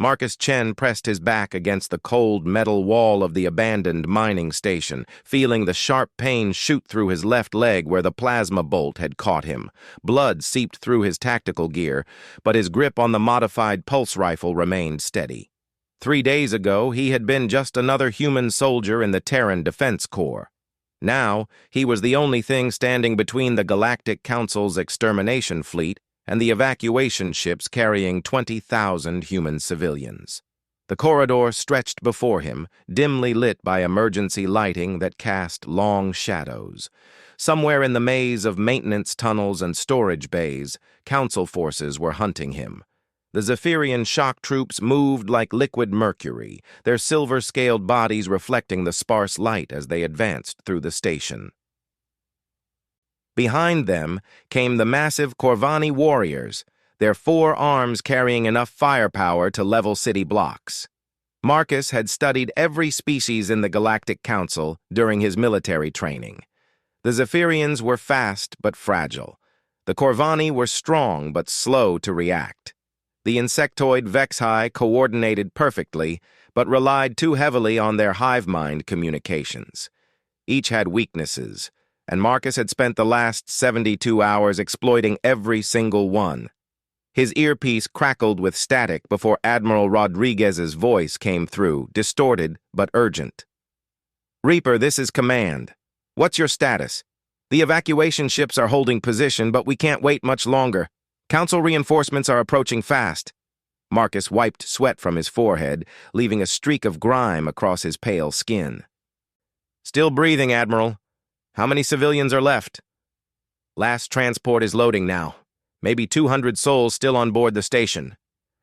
Marcus Chen pressed his back against the cold metal wall of the abandoned mining station, feeling the sharp pain shoot through his left leg where the plasma bolt had caught him. Blood seeped through his tactical gear, but his grip on the modified pulse rifle remained steady. 3 days ago, he had been just another human soldier in the Terran Defense Corps. Now, he was the only thing standing between the Galactic Council's extermination fleet and the evacuation ships carrying 20,000 human civilians. The corridor stretched before him, dimly lit by emergency lighting that cast long shadows. Somewhere in the maze of maintenance tunnels and storage bays, Council forces were hunting him. The Zephyrian shock troops moved like liquid mercury, their silver-scaled bodies reflecting the sparse light as they advanced through the station. Behind them came the massive Corvani warriors, their 4 arms carrying enough firepower to level city blocks. Marcus had studied every species in the Galactic Council during his military training. The Zephyrians were fast but fragile. The Corvani were strong but slow to react. The insectoid HFY coordinated perfectly, but relied too heavily on their hive mind communications. Each had weaknesses, and Marcus had spent the last 72 hours exploiting every single one. His earpiece crackled with static before Admiral Rodriguez's voice came through, distorted but urgent. "Reaper, this is Command. What's your status? The evacuation ships are holding position, but we can't wait much longer. Council reinforcements are approaching fast." Marcus wiped sweat from his forehead, leaving a streak of grime across his pale skin. "Still breathing, Admiral. How many civilians are left?" "Last transport is loading now. Maybe 200 souls still on board the station.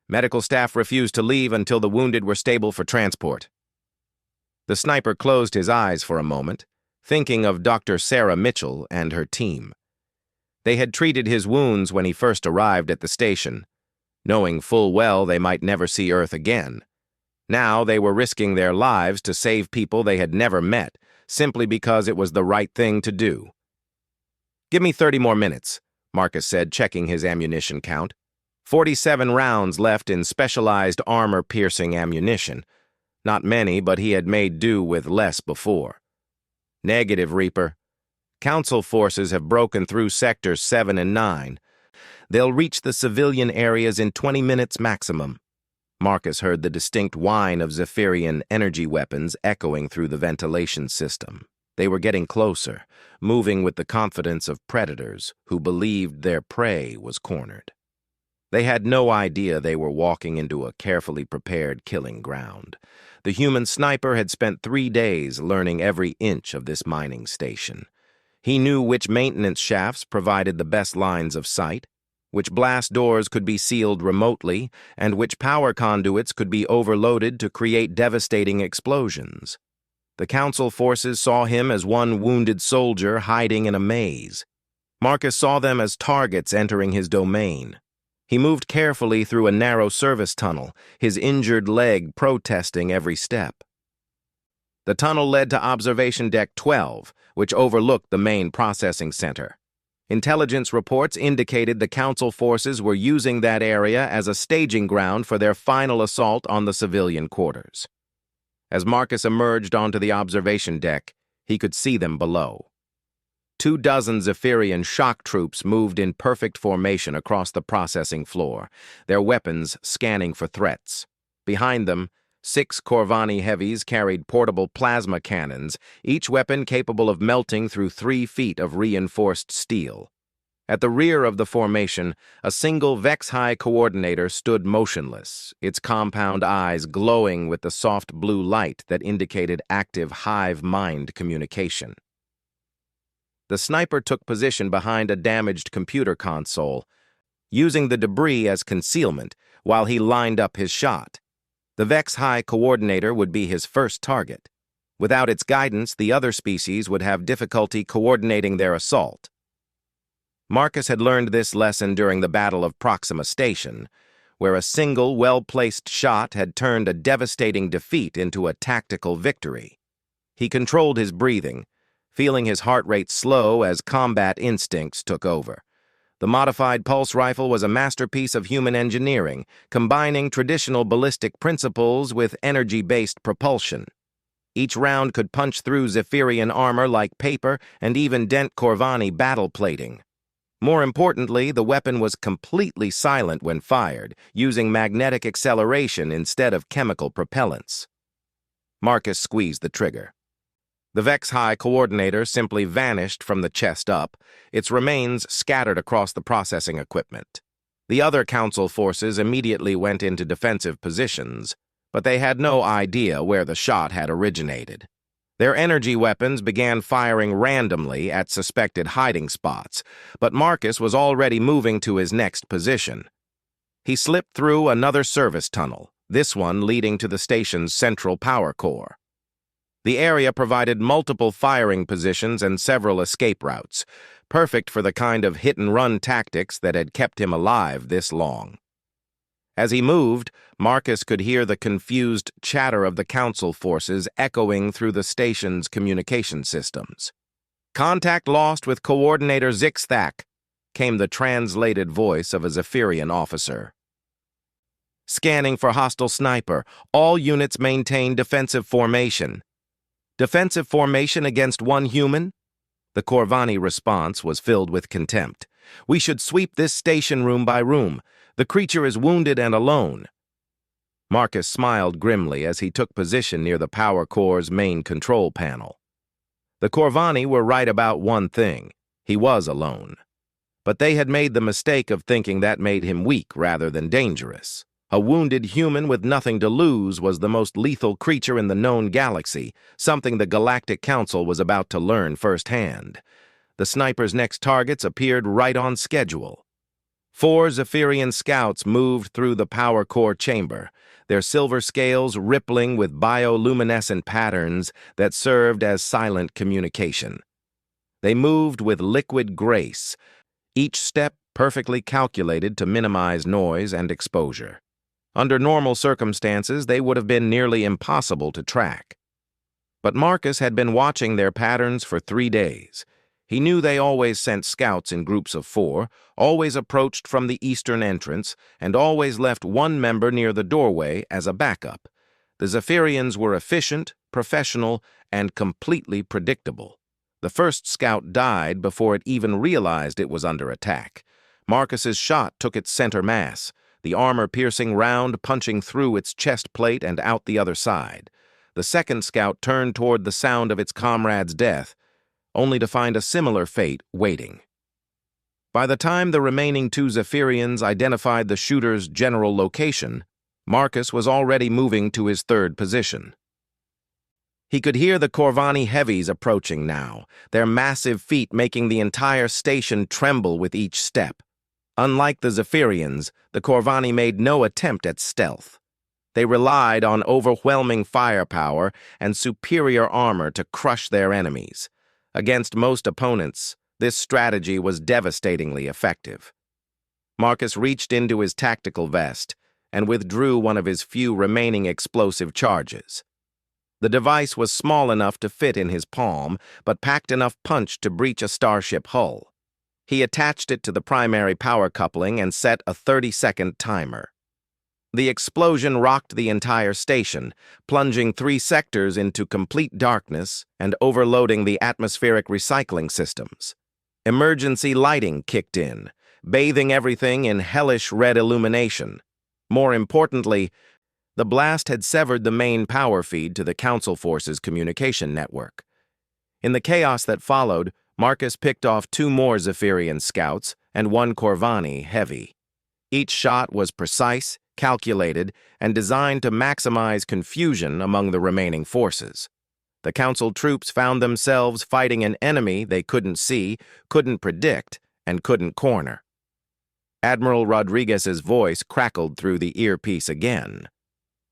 Medical staff refused to leave until the wounded were stable for transport." The sniper closed his eyes for a moment, thinking of Dr. Sarah Mitchell and her team. They had treated his wounds when he first arrived at the station, knowing full well they might never see Earth again. Now they were risking their lives to save people they had never met, simply because it was the right thing to do. "Give me 30 more minutes," Marcus said, checking his ammunition count. 47 rounds left in specialized armor-piercing ammunition. Not many, but he had made do with less before. "Negative, Reaper. Council forces have broken through Sectors 7 and 9. They'll reach the civilian areas in 20 minutes maximum." Marcus heard the distinct whine of Zephyrian energy weapons echoing through the ventilation system. They were getting closer, moving with the confidence of predators who believed their prey was cornered. They had no idea they were walking into a carefully prepared killing ground. The human sniper had spent 3 days learning every inch of this mining station. He knew which maintenance shafts provided the best lines of sight, which blast doors could be sealed remotely, and which power conduits could be overloaded to create devastating explosions. The Council forces saw him as one wounded soldier hiding in a maze. Marcus saw them as targets entering his domain. He moved carefully through a narrow service tunnel, his injured leg protesting every step. The tunnel led to Observation Deck 12, which overlooked the main processing center. Intelligence reports indicated the Council forces were using that area as a staging ground for their final assault on the civilian quarters. As Marcus emerged onto the observation deck, he could see them below. 24 Zephyrian shock troops moved in perfect formation across the processing floor, their weapons scanning for threats. Behind them, 6 Corvani heavies carried portable plasma cannons, each weapon capable of melting through 3 feet of reinforced steel. At the rear of the formation, a single HFY coordinator stood motionless, its compound eyes glowing with the soft blue light that indicated active hive mind communication. The sniper took position behind a damaged computer console, using the debris as concealment while he lined up his shot. The HFY coordinator would be his first target. Without its guidance, the other species would have difficulty coordinating their assault. Marcus had learned this lesson during the Battle of Proxima Station, where a single, well-placed shot had turned a devastating defeat into a tactical victory. He controlled his breathing, feeling his heart rate slow as combat instincts took over. The modified pulse rifle was a masterpiece of human engineering, combining traditional ballistic principles with energy-based propulsion. Each round could punch through Zephyrian armor like paper and even dent Corvani battle plating. More importantly, the weapon was completely silent when fired, using magnetic acceleration instead of chemical propellants. Marcus squeezed the trigger. The Vex-High coordinator simply vanished from the chest up, its remains scattered across the processing equipment. The other Council forces immediately went into defensive positions, but they had no idea where the shot had originated. Their energy weapons began firing randomly at suspected hiding spots, but Marcus was already moving to his next position. He slipped through another service tunnel, this one leading to the station's central power core. The area provided multiple firing positions and several escape routes, perfect for the kind of hit-and-run tactics that had kept him alive this long. As he moved, Marcus could hear the confused chatter of the Council forces echoing through the station's communication systems. "Contact lost with Coordinator Zixthak," came the translated voice of a Zephyrian officer. "Scanning for hostile sniper. All units maintain defensive formation." "Defensive formation against one human?" The Corvani response was filled with contempt. "We should sweep this station room by room. The creature is wounded and alone." Marcus smiled grimly as he took position near the power core's main control panel. The Corvani were right about one thing: he was alone. But they had made the mistake of thinking that made him weak rather than dangerous. A wounded human with nothing to lose was the most lethal creature in the known galaxy, something the Galactic Council was about to learn firsthand. The sniper's next targets appeared right on schedule. 4 Zephyrian scouts moved through the power core chamber, their silver scales rippling with bioluminescent patterns that served as silent communication. They moved with liquid grace, each step perfectly calculated to minimize noise and exposure. Under normal circumstances, they would have been nearly impossible to track. But Marcus had been watching their patterns for 3 days. He knew they always sent scouts in groups of 4, always approached from the eastern entrance, and always left one member near the doorway as a backup. The Zephyrians were efficient, professional, and completely predictable. The first scout died before it even realized it was under attack. Marcus's shot took its center mass, the armor-piercing round punching through its chest plate and out the other side. The second scout turned toward the sound of its comrade's death, only to find a similar fate waiting. By the time the remaining 2 Zephyrians identified the shooter's general location, Marcus was already moving to his third position. He could hear the Corvani heavies approaching now, their massive feet making the entire station tremble with each step. Unlike the Zephyrians, the Corvani made no attempt at stealth. They relied on overwhelming firepower and superior armor to crush their enemies. Against most opponents, this strategy was devastatingly effective. Marcus reached into his tactical vest and withdrew one of his few remaining explosive charges. The device was small enough to fit in his palm, but packed enough punch to breach a starship hull. He attached it to the primary power coupling and set a 30-second timer. The explosion rocked the entire station, plunging 3 sectors into complete darkness and overloading the atmospheric recycling systems. Emergency lighting kicked in, bathing everything in hellish red illumination. More importantly, the blast had severed the main power feed to the Council Force's communication network. In the chaos that followed, Marcus picked off 2 more Zephyrian scouts and 1 Corvani heavy. Each shot was precise, calculated, and designed to maximize confusion among the remaining forces. The Council troops found themselves fighting an enemy they couldn't see, couldn't predict, and couldn't corner. Admiral Rodriguez's voice crackled through the earpiece again.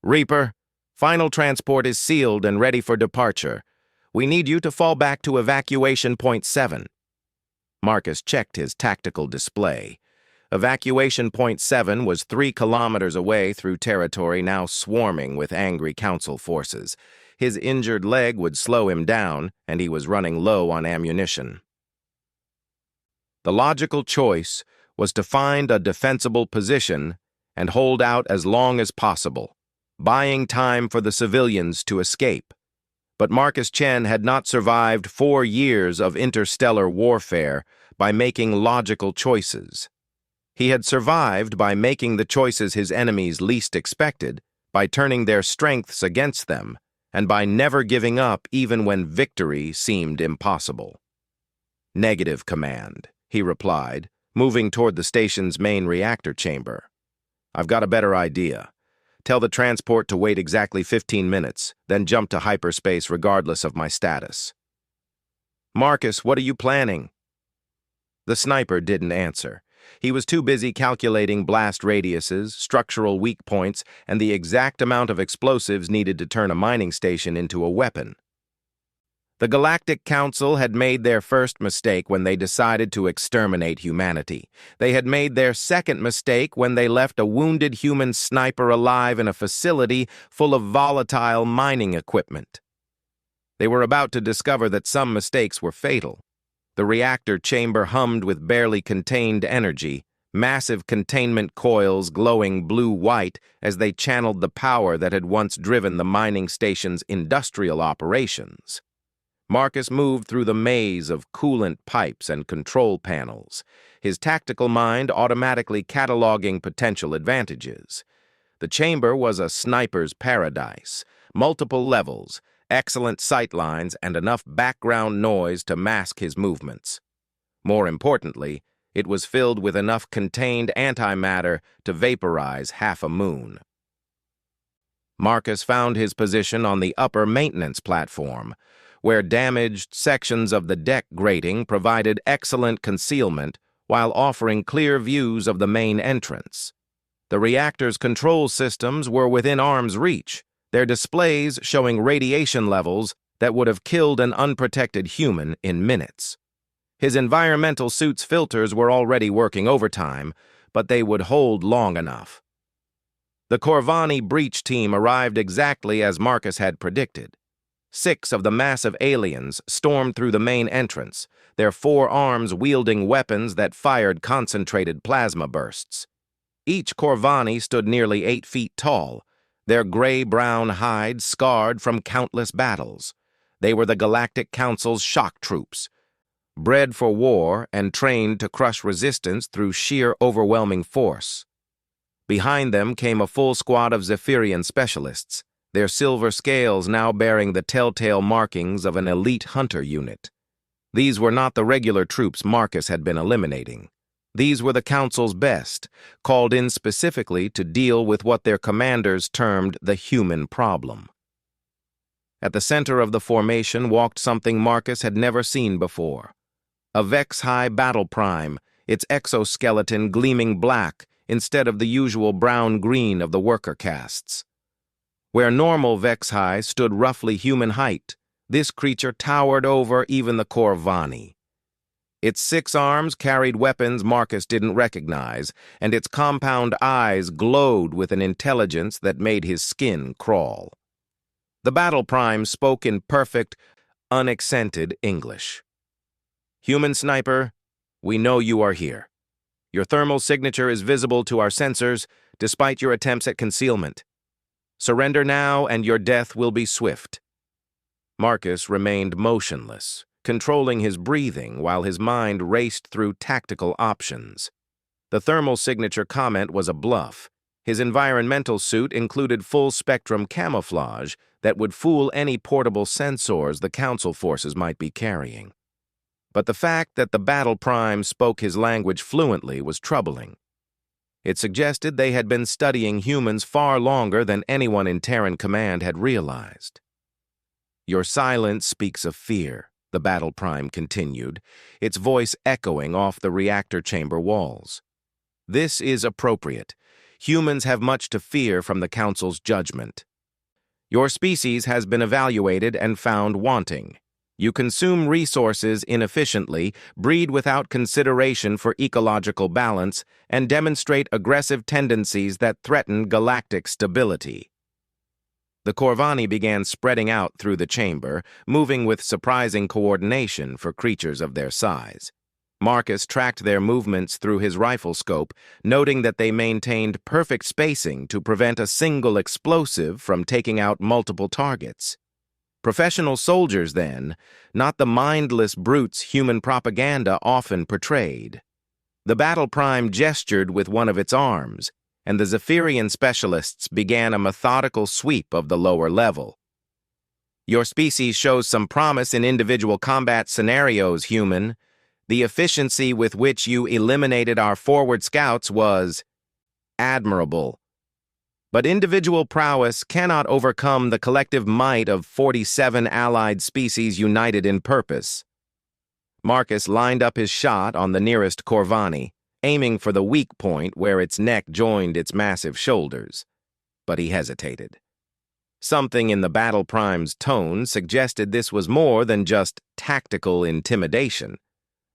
"Reaper, final transport is sealed and ready for departure. We need you to fall back to evacuation point 7. Marcus checked his tactical display. Evacuation point 7 was 3 kilometers away through territory now swarming with angry Council forces. His injured leg would slow him down, and he was running low on ammunition. The logical choice was to find a defensible position and hold out as long as possible, buying time for the civilians to escape. But Marcus Chen had not survived 4 years of interstellar warfare by making logical choices. He had survived by making the choices his enemies least expected, by turning their strengths against them, and by never giving up even when victory seemed impossible. "Negative, Command," he replied, moving toward the station's main reactor chamber. "I've got a better idea. Tell the transport to wait exactly 15 minutes, then jump to hyperspace regardless of my status." "Marcus, what are you planning?" The sniper didn't answer. He was too busy calculating blast radiuses, structural weak points, and the exact amount of explosives needed to turn a mining station into a weapon. The Galactic Council had made their first mistake when they decided to exterminate humanity. They had made their second mistake when they left a wounded human sniper alive in a facility full of volatile mining equipment. They were about to discover that some mistakes were fatal. The reactor chamber hummed with barely contained energy, massive containment coils glowing blue-white as they channeled the power that had once driven the mining station's industrial operations. Marcus moved through the maze of coolant pipes and control panels, his tactical mind automatically cataloging potential advantages. The chamber was a sniper's paradise, multiple levels, excellent sight lines, and enough background noise to mask his movements. More importantly, it was filled with enough contained antimatter to vaporize half a moon. Marcus found his position on the upper maintenance platform, where damaged sections of the deck grating provided excellent concealment while offering clear views of the main entrance. The reactor's control systems were within arm's reach, their displays showing radiation levels that would have killed an unprotected human in minutes. His environmental suit's filters were already working overtime, but they would hold long enough. The Corvani breach team arrived exactly as Marcus had predicted. 6 of the massive aliens stormed through the main entrance, their 4 arms wielding weapons that fired concentrated plasma bursts. Each Corvani stood nearly 8 feet tall, their gray-brown hides scarred from countless battles. They were the Galactic Council's shock troops, bred for war and trained to crush resistance through sheer overwhelming force. Behind them came a full squad of Zephyrian specialists, their silver scales now bearing the telltale markings of an elite hunter unit. These were not the regular troops Marcus had been eliminating. These were the Council's best, called in specifically to deal with what their commanders termed the human problem. At the center of the formation walked something Marcus had never seen before. A Vex-High battle prime, its exoskeleton gleaming black instead of the usual brown-green of the worker castes. Where normal Vex-High stood roughly human height, this creature towered over even the Corvani. Its 6 arms carried weapons Marcus didn't recognize, and its compound eyes glowed with an intelligence that made his skin crawl. The battle prime spoke in perfect, unaccented English. "Human sniper, we know you are here. Your thermal signature is visible to our sensors, despite your attempts at concealment. Surrender now, and your death will be swift." Marcus remained motionless, controlling his breathing while his mind raced through tactical options. The thermal signature comment was a bluff. His environmental suit included full-spectrum camouflage that would fool any portable sensors the Council forces might be carrying. But the fact that the battle prime spoke his language fluently was troubling. It suggested they had been studying humans far longer than anyone in Terran Command had realized. "Your silence speaks of fear," the battle prime continued, its voice echoing off the reactor chamber walls. "This is appropriate. Humans have much to fear from the Council's judgment. Your species has been evaluated and found wanting. You consume resources inefficiently, breed without consideration for ecological balance, and demonstrate aggressive tendencies that threaten galactic stability." The Corvani began spreading out through the chamber, moving with surprising coordination for creatures of their size. Marcus tracked their movements through his rifle scope, noting that they maintained perfect spacing to prevent a single explosive from taking out multiple targets. Professional soldiers, then, not the mindless brutes human propaganda often portrayed. The battle prime gestured with one of its arms, and the Zephyrian specialists began a methodical sweep of the lower level. Your species shows some promise in individual combat scenarios, human. The efficiency with which you eliminated our forward scouts was admirable. But individual prowess cannot overcome the collective might of 47 allied species united in purpose. Marcus lined up his shot on the nearest Corvani, aiming for the weak point where its neck joined its massive shoulders. But he hesitated. Something in the battle prime's tone suggested this was more than just tactical intimidation.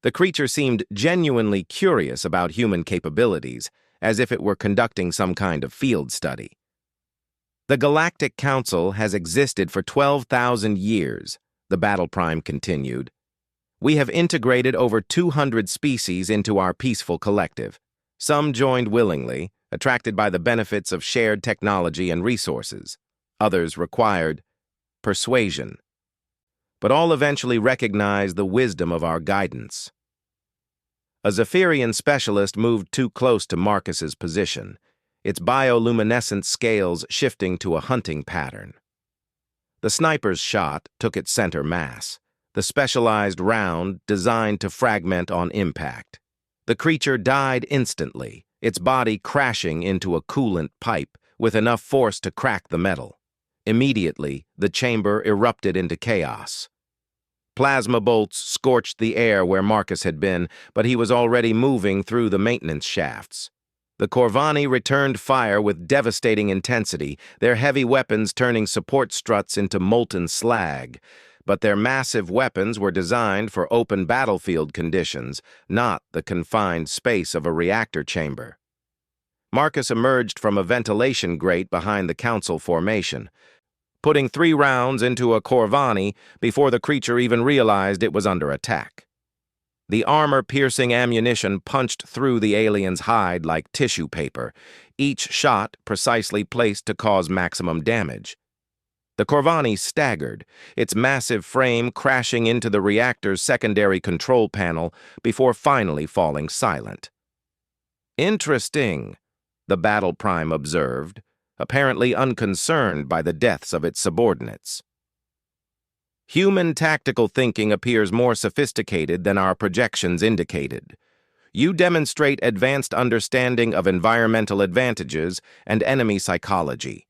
The creature seemed genuinely curious about human capabilities, as if it were conducting some kind of field study. The Galactic Council has existed for 12,000 years, the battle prime continued. We have integrated over 200 species into our peaceful collective. Some joined willingly, attracted by the benefits of shared technology and resources. Others required persuasion. But all eventually recognized the wisdom of our guidance. A Zephyrian specialist moved too close to Marcus's position, its bioluminescent scales shifting to a hunting pattern. The sniper's shot took its center mass, the specialized round designed to fragment on impact. The creature died instantly, its body crashing into a coolant pipe with enough force to crack the metal. Immediately, the chamber erupted into chaos. Plasma bolts scorched the air where Marcus had been, but he was already moving through the maintenance shafts. The Corvani returned fire with devastating intensity, their heavy weapons turning support struts into molten slag. But their massive weapons were designed for open battlefield conditions, not the confined space of a reactor chamber. Marcus emerged from a ventilation grate behind the council formation, putting 3 rounds into a Corvani before the creature even realized it was under attack. The armor-piercing ammunition punched through the alien's hide like tissue paper, each shot precisely placed to cause maximum damage. The Corvani staggered, its massive frame crashing into the reactor's secondary control panel before finally falling silent. Interesting, the battle prime observed, apparently unconcerned by the deaths of its subordinates. Human tactical thinking appears more sophisticated than our projections indicated. You demonstrate advanced understanding of environmental advantages and enemy psychology.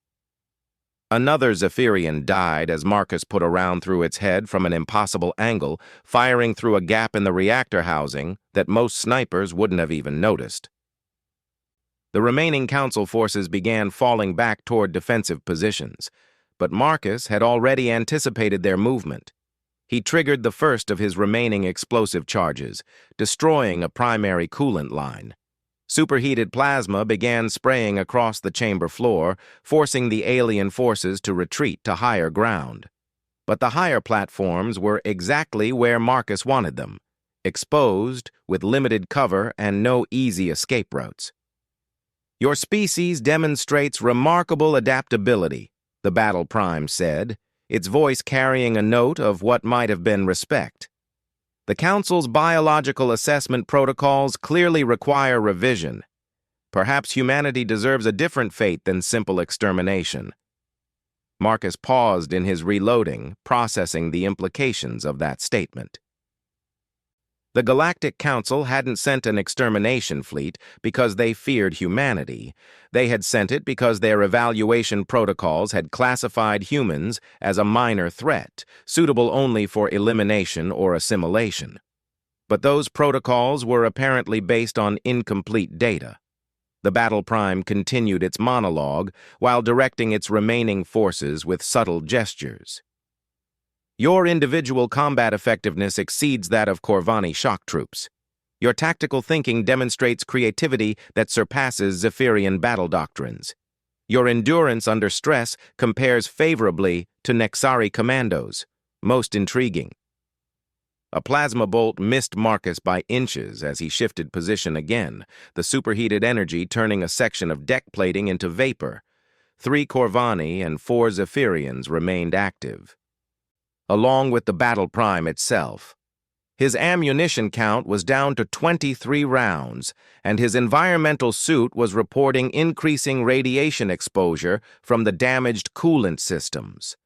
Another Zephyrian died as Marcus put a round through its head from an impossible angle, firing through a gap in the reactor housing that most snipers wouldn't have even noticed. The remaining council forces began falling back toward defensive positions, but Marcus had already anticipated their movement. He triggered the first of his remaining explosive charges, destroying a primary coolant line. Superheated plasma began spraying across the chamber floor, forcing the alien forces to retreat to higher ground. But the higher platforms were exactly where Marcus wanted them, exposed, with limited cover and no easy escape routes. Your species demonstrates remarkable adaptability, the battle prime said, its voice carrying a note of what might have been respect. The Council's biological assessment protocols clearly require revision. Perhaps humanity deserves a different fate than simple extermination. Marcus paused in his reloading, processing the implications of that statement. The Galactic Council hadn't sent an extermination fleet because they feared humanity. They had sent it because their evaluation protocols had classified humans as a minor threat, suitable only for elimination or assimilation. But those protocols were apparently based on incomplete data. The battle prime continued its monologue while directing its remaining forces with subtle gestures. Your individual combat effectiveness exceeds that of Corvani shock troops. Your tactical thinking demonstrates creativity that surpasses Zephyrian battle doctrines. Your endurance under stress compares favorably to Nexari commandos. Most intriguing. A plasma bolt missed Marcus by inches as he shifted position again, the superheated energy turning a section of deck plating into vapor. 3 Corvani and 4 Zephyrians remained active, along with the battle prime itself. His ammunition count was down to 23 rounds, and his environmental suit was reporting increasing radiation exposure from the damaged coolant systems.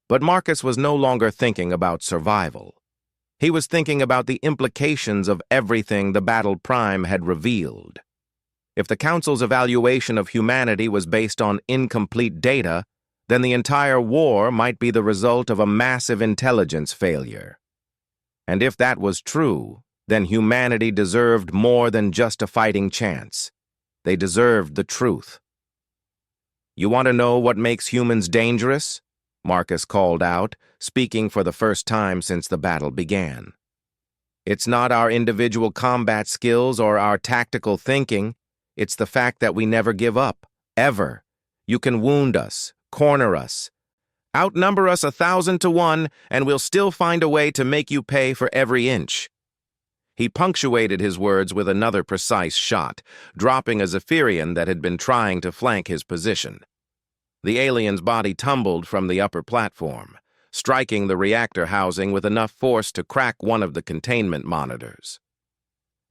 But Marcus was no longer thinking about survival. He was thinking about the implications of everything the battle prime had revealed. If the Council's evaluation of humanity was based on incomplete data, then the entire war might be the result of a massive intelligence failure. And if that was true, then humanity deserved more than just a fighting chance. They deserved the truth. "You want to know what makes humans dangerous?" Marcus called out, speaking for the first time since the battle began. "It's not our individual combat skills or our tactical thinking. It's the fact that we never give up, ever. You can wound us, corner us, outnumber us 1,000 to 1, and we'll still find a way to make you pay for every inch." He punctuated his words with another precise shot, dropping a Zephyrian that had been trying to flank his position. The alien's body tumbled from the upper platform, striking the reactor housing with enough force to crack one of the containment monitors.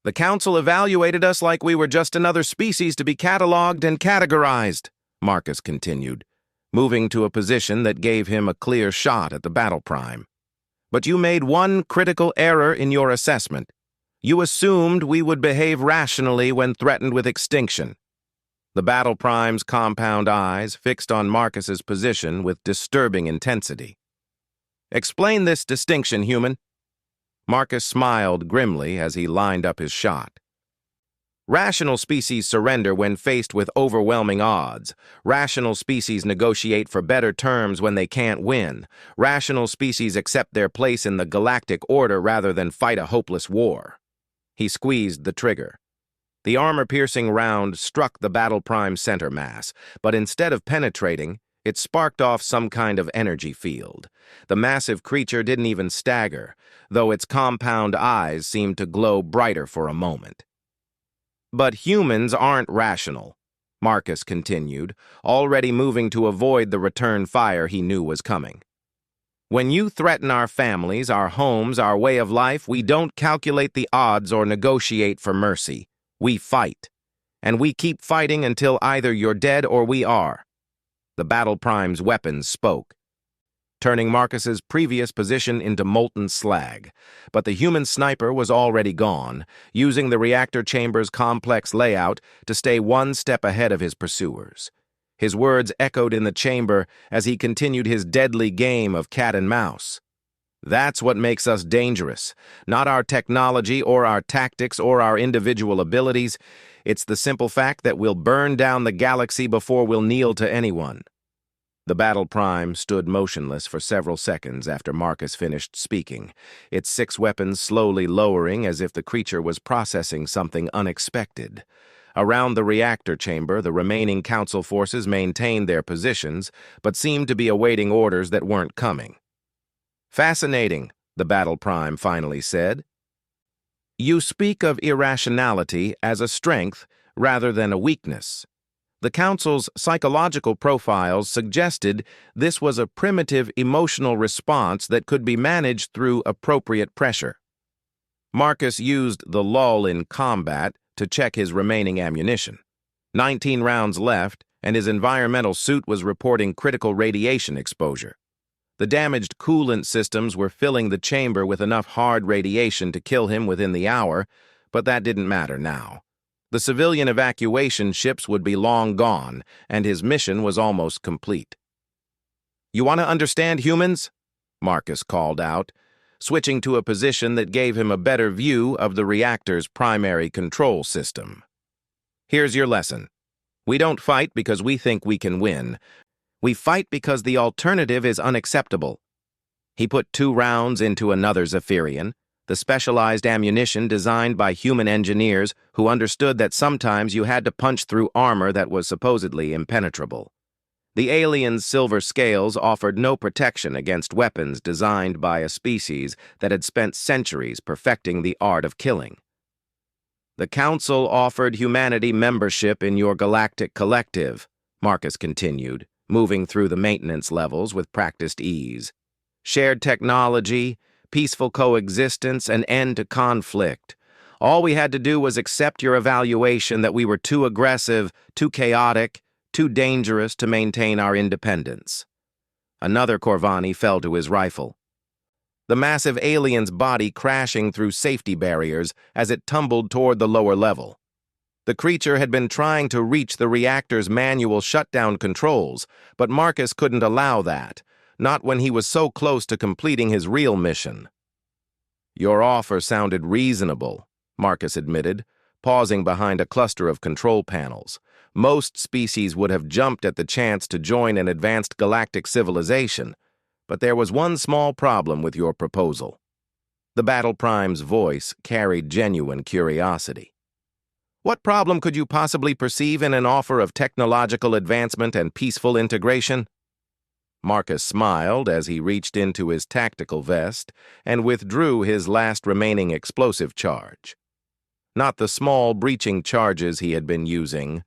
"The Council evaluated us like we were just another species to be cataloged and categorized," Marcus continued, moving to a position that gave him a clear shot at the battle prime. "But you made one critical error in your assessment. You assumed we would behave rationally when threatened with extinction." The battle prime's compound eyes fixed on Marcus's position with disturbing intensity. "Explain this distinction, human." Marcus smiled grimly as he lined up his shot. "Rational species surrender when faced with overwhelming odds. Rational species negotiate for better terms when they can't win. Rational species accept their place in the galactic order rather than fight a hopeless war." He squeezed the trigger. The armor-piercing round struck the battle prime center mass, but instead of penetrating, it sparked off some kind of energy field. The massive creature didn't even stagger, though its compound eyes seemed to glow brighter for a moment. "But humans aren't rational," Marcus continued, already moving to avoid the return fire he knew was coming. "When you threaten our families, our homes, our way of life, we don't calculate the odds or negotiate for mercy. We fight. And we keep fighting until either you're dead or we are." The battle prime's weapons spoke, turning Marcus's previous position into molten slag. But the human sniper was already gone, using the reactor chamber's complex layout to stay one step ahead of his pursuers. His words echoed in the chamber as he continued his deadly game of cat and mouse. "That's what makes us dangerous. Not our technology or our tactics or our individual abilities. It's the simple fact that we'll burn down the galaxy before we'll kneel to anyone." The battle prime stood motionless for several seconds after Marcus finished speaking, its 6 weapons slowly lowering as if the creature was processing something unexpected. Around the reactor chamber, the remaining Council forces maintained their positions, but seemed to be awaiting orders that weren't coming. "Fascinating," the battle prime finally said. "You speak of irrationality as a strength rather than a weakness. The Council's psychological profiles suggested this was a primitive emotional response that could be managed through appropriate pressure." Marcus used the lull in combat to check his remaining ammunition. 19 rounds left, and his environmental suit was reporting critical radiation exposure. The damaged coolant systems were filling the chamber with enough hard radiation to kill him within the hour, but that didn't matter now. The civilian evacuation ships would be long gone, and his mission was almost complete. "You want to understand humans?" Marcus called out, switching to a position that gave him a better view of the reactor's primary control system. "Here's your lesson. We don't fight because we think we can win. We fight because the alternative is unacceptable." He put 2 rounds into another Zephyrian, the specialized ammunition designed by human engineers who understood that sometimes you had to punch through armor that was supposedly impenetrable. The alien's silver scales offered no protection against weapons designed by a species that had spent centuries perfecting the art of killing. The Council offered humanity membership in your galactic collective, Marcus continued, moving through the maintenance levels with practiced ease. Shared technology, peaceful coexistence, and end to conflict. All we had to do was accept your evaluation that we were too aggressive, too chaotic, too dangerous to maintain our independence. Another Corvani fell to his rifle. The massive alien's body crashing through safety barriers as it tumbled toward the lower level. The creature had been trying to reach the reactor's manual shutdown controls, but Marcus couldn't allow that, not when he was so close to completing his real mission. Your offer sounded reasonable, Marcus admitted, pausing behind a cluster of control panels. Most species would have jumped at the chance to join an advanced galactic civilization, but there was one small problem with your proposal. The Battle Prime's voice carried genuine curiosity. What problem could you possibly perceive in an offer of technological advancement and peaceful integration? Marcus smiled as he reached into his tactical vest and withdrew his last remaining explosive charge. Not the small breaching charges he had been using,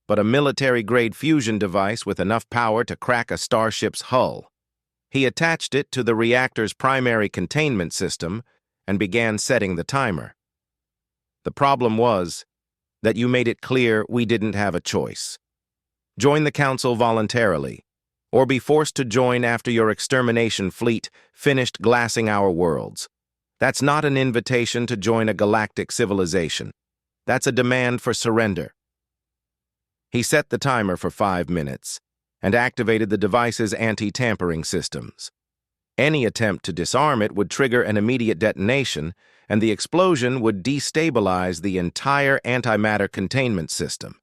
but a military-grade fusion device with enough power to crack a starship's hull. He attached it to the reactor's primary containment system and began setting the timer. The problem was that you made it clear we didn't have a choice. Join the Council voluntarily, or be forced to join after your extermination fleet finished glassing our worlds. That's not an invitation to join a galactic civilization. That's a demand for surrender. He set the timer for 5 minutes and activated the device's anti-tampering systems. Any attempt to disarm it would trigger an immediate detonation, and the explosion would destabilize the entire antimatter containment system.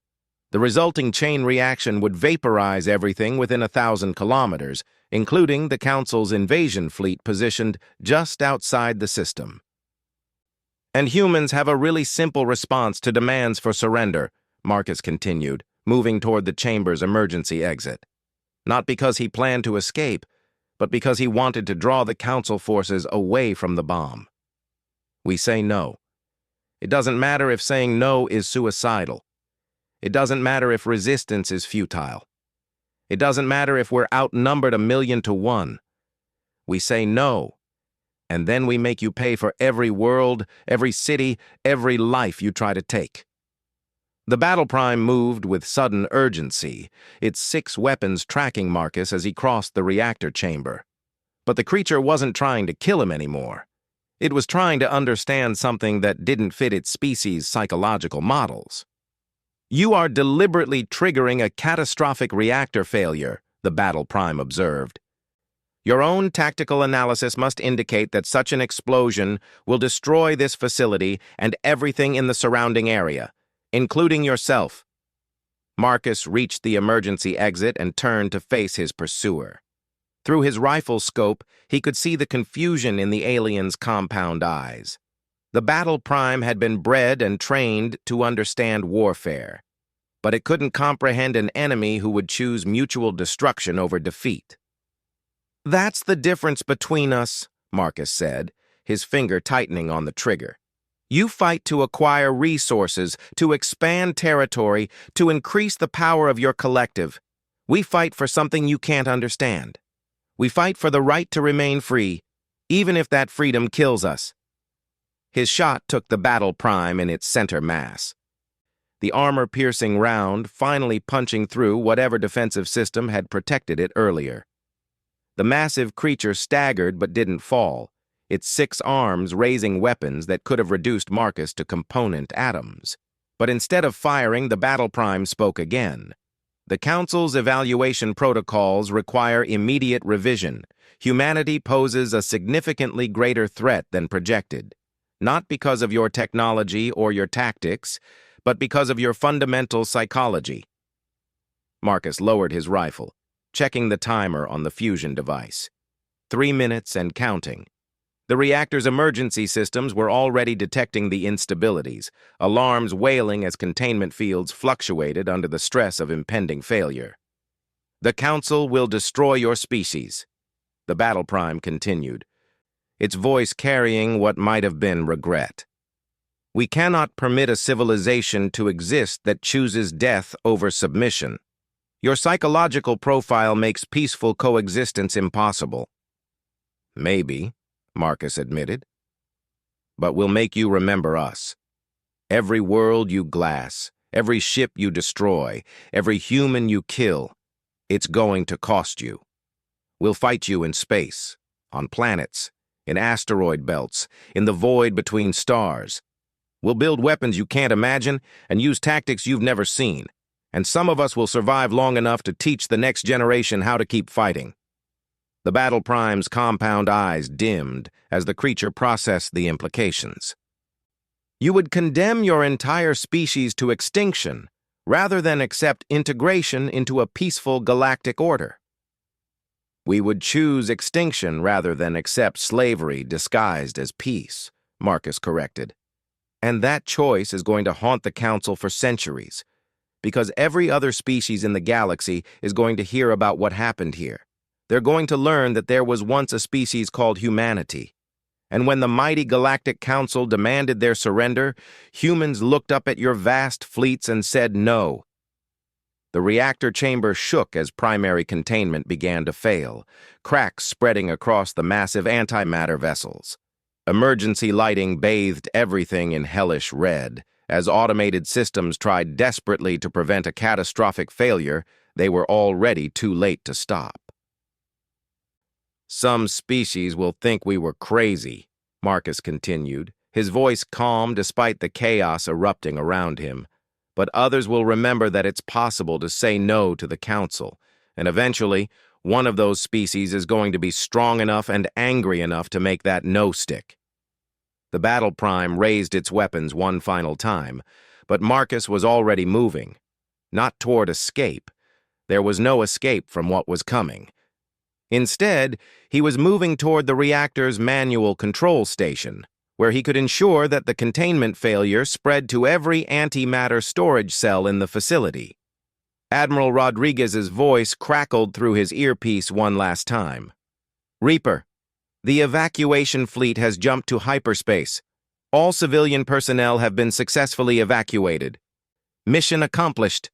The resulting chain reaction would vaporize everything within 1,000 kilometers, including the Council's invasion fleet positioned just outside the system. And humans have a really simple response to demands for surrender, Marcus continued, moving toward the chamber's emergency exit. Not because he planned to escape, but because he wanted to draw the Council forces away from the bomb. We say no. It doesn't matter if saying no is suicidal. It doesn't matter if resistance is futile. It doesn't matter if we're outnumbered 1,000,000 to 1. We say no, and then we make you pay for every world, every city, every life you try to take. The Battle Prime moved with sudden urgency, its 6 weapons tracking Marcus as he crossed the reactor chamber. But the creature wasn't trying to kill him anymore. It was trying to understand something that didn't fit its species' psychological models. You are deliberately triggering a catastrophic reactor failure, the Battle Prime observed. Your own tactical analysis must indicate that such an explosion will destroy this facility and everything in the surrounding area, including yourself. Marcus reached the emergency exit and turned to face his pursuer. Through his rifle scope, he could see the confusion in the alien's compound eyes. The Battle Prime had been bred and trained to understand warfare, but it couldn't comprehend an enemy who would choose mutual destruction over defeat. That's the difference between us, Marcus said, his finger tightening on the trigger. You fight to acquire resources, to expand territory, to increase the power of your collective. We fight for something you can't understand. We fight for the right to remain free, even if that freedom kills us. His shot took the Battle Prime in its center mass. The armor-piercing round finally punching through whatever defensive system had protected it earlier. The massive creature staggered but didn't fall, its 6 arms raising weapons that could have reduced Marcus to component atoms. But instead of firing, the Battle Prime spoke again. The Council's evaluation protocols require immediate revision. Humanity poses a significantly greater threat than projected, not because of your technology or your tactics, but because of your fundamental psychology. Marcus lowered his rifle, checking the timer on the fusion device. 3 minutes and counting. The reactor's emergency systems were already detecting the instabilities, alarms wailing as containment fields fluctuated under the stress of impending failure. The Council will destroy your species, the Battle Prime continued, its voice carrying what might have been regret. We cannot permit a civilization to exist that chooses death over submission. Your psychological profile makes peaceful coexistence impossible. Maybe, Marcus admitted. But we'll make you remember us. Every world you glass, every ship you destroy, every human you kill, it's going to cost you. We'll fight you in space, on planets, in asteroid belts, in the void between stars. We'll build weapons you can't imagine and use tactics you've never seen. And some of us will survive long enough to teach the next generation how to keep fighting. The Battle Prime's compound eyes dimmed as the creature processed the implications. You would condemn your entire species to extinction rather than accept integration into a peaceful galactic order. We would choose extinction rather than accept slavery disguised as peace, Marcus corrected. And that choice is going to haunt the Council for centuries, because every other species in the galaxy is going to hear about what happened here. They're going to learn that there was once a species called humanity. And when the mighty Galactic Council demanded their surrender, humans looked up at your vast fleets and said no. The reactor chamber shook as primary containment began to fail, cracks spreading across the massive antimatter vessels. Emergency lighting bathed everything in hellish red. As automated systems tried desperately to prevent a catastrophic failure, they were already too late to stop. Some species will think we were crazy, Marcus continued, his voice calm despite the chaos erupting around him. But others will remember that it's possible to say no to the Council, and eventually, one of those species is going to be strong enough and angry enough to make that no stick. The Battle Prime raised its weapons one final time, but Marcus was already moving. Not toward escape. There was no escape from what was coming. Instead, he was moving toward the reactor's manual control station, where he could ensure that the containment failure spread to every antimatter storage cell in the facility. Admiral Rodriguez's voice crackled through his earpiece one last time. Reaper, the evacuation fleet has jumped to hyperspace. All civilian personnel have been successfully evacuated. Mission accomplished.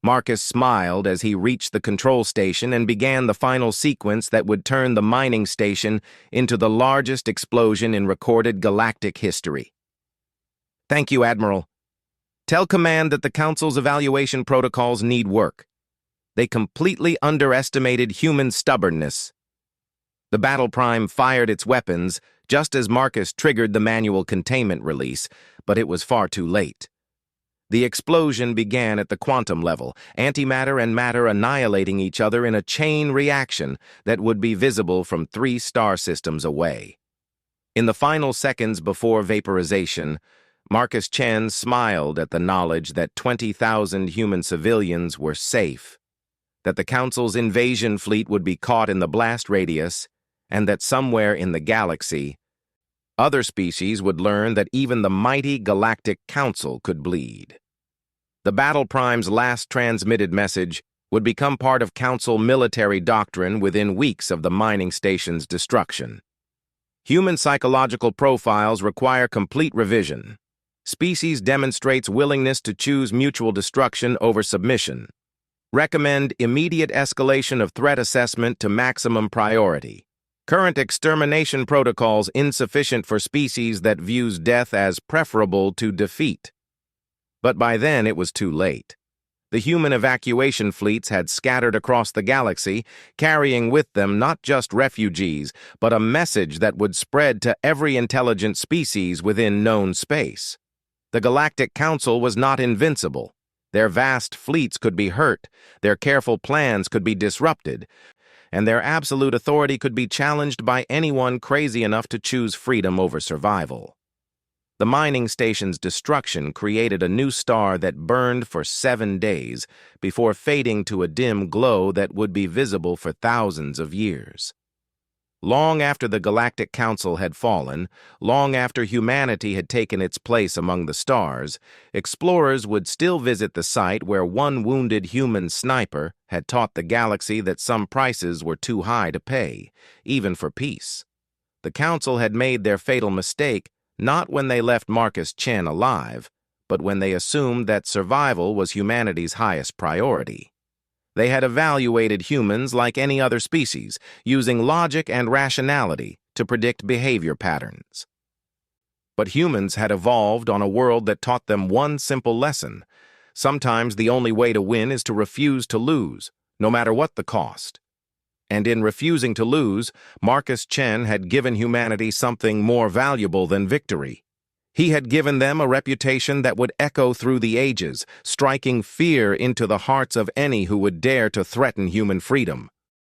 Marcus smiled as he reached the control station and began the final sequence that would turn the mining station into the largest explosion in recorded galactic history. Thank you, Admiral. Tell Command that the Council's evaluation protocols need work. They completely underestimated human stubbornness. The Battle Prime fired its weapons just as Marcus triggered the manual containment release, but it was far too late. The explosion began at the quantum level, antimatter and matter annihilating each other in a chain reaction that would be visible from 3 star systems away. In the final seconds before vaporization, Marcus Chen smiled at the knowledge that 20,000 human civilians were safe, that the Council's invasion fleet would be caught in the blast radius, and that somewhere in the galaxy, other species would learn that even the mighty Galactic Council could bleed. The Battle Prime's last transmitted message would become part of Council military doctrine within weeks of the mining station's destruction. Human psychological profiles require complete revision. Species demonstrates willingness to choose mutual destruction over submission. Recommend immediate escalation of threat assessment to maximum priority. Current extermination protocols insufficient for species that views death as preferable to defeat. But by then it was too late. The human evacuation fleets had scattered across the galaxy, carrying with them not just refugees, but a message that would spread to every intelligent species within known space. The Galactic Council was not invincible. Their vast fleets could be hurt, their careful plans could be disrupted, and their absolute authority could be challenged by anyone crazy enough to choose freedom over survival. The mining station's destruction created a new star that burned for 7 days before fading to a dim glow that would be visible for thousands of years. Long after the Galactic Council had fallen, long after humanity had taken its place among the stars, explorers would still visit the site where one wounded human sniper had taught the galaxy that some prices were too high to pay, even for peace. The Council had made their fatal mistake not when they left Marcus Chen alive, but when they assumed that survival was humanity's highest priority. They had evaluated humans like any other species, using logic and rationality to predict behavior patterns. But humans had evolved on a world that taught them one simple lesson. Sometimes the only way to win is to refuse to lose, no matter what the cost. And in refusing to lose, Marcus Chen had given humanity something more valuable than victory. He had given them a reputation that would echo through the ages, striking fear into the hearts of any who would dare to threaten human freedom.